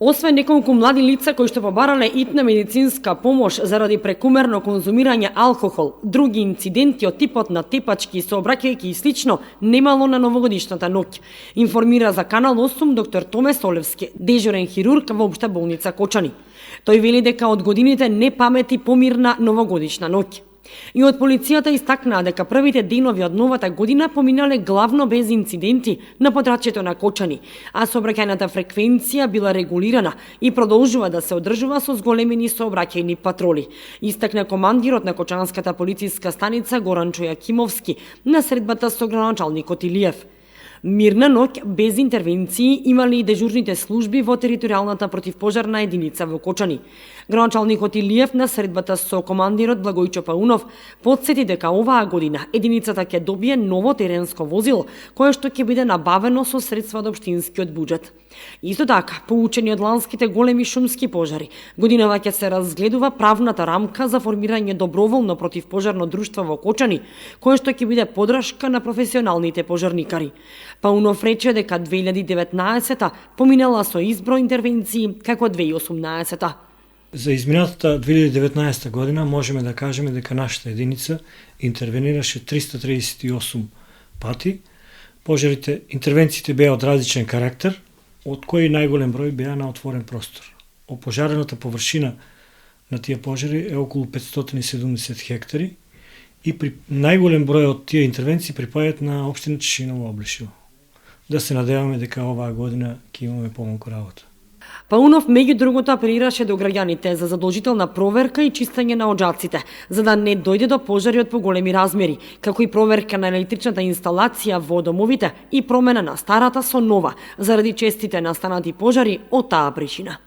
Освен неколку млади лица кои што побарале итна медицинска помош заради прекумерно конзумирање алкохол, други инциденти од типот на тепачки, сообраќајки и слично немало на новогодишната ноќ, информира за Канал 8 доктор Томе Солевски, дежурен хирург во Општа болница Кочани. Тој вели дека од годините не памети помирна новогодишна ноќ. И од полицијата истакнаа дека првите денови од новата година поминале главно без инциденти на подрачјето на Кочани, а сообраќајната фреквенција била регулирана и продолжува да се одржува со зголемени сообраќајни патроли. Истакна командирот на Кочанската полициска станица Горанчо Јакимовски на средбата со граначалникот Илиев. Мирна ноќ без интервенции имали и дежурните служби во територијалната противпожарна единица во Кочани. Граначалникот Илиев на средбата со командирот Благојчо Паунов потсети дека оваа година единицата ќе добие ново теренско возило, кое што ќе биде набавено со средства од општинскиот буџет. Исто така, поучени од ланските големи шумски пожари, годинава ќе се разгледува правната рамка за формирање доброволно противпожарно друштво во Кочани, кое што ќе биде подршка на професионалните пожарникари. Паунов рече дека 2019-та поминала со избро интервенции како 2018-та. За изминатата 2019 година можеме да кажеме дека нашата единица интервенираше 338 пати. Интервенциите беа од различен карактер, од кои најголем број беа на отворен простор. Опожарената површина на тие пожари е околу 570 хектари и при најголем број од тие интервенции припаѓаат на општина Шишиново Облишево. Да се надеваме дека оваа година ќе имаме помалку работа. Паунов меѓу другото апелираше до граѓаните за задолжителна проверка и чистење на оџаците, за да не дојде до пожари од поголеми размери, како и проверка на електричната инсталација во домовите и промена на старата со нова, заради честите настанати пожари од таа причина.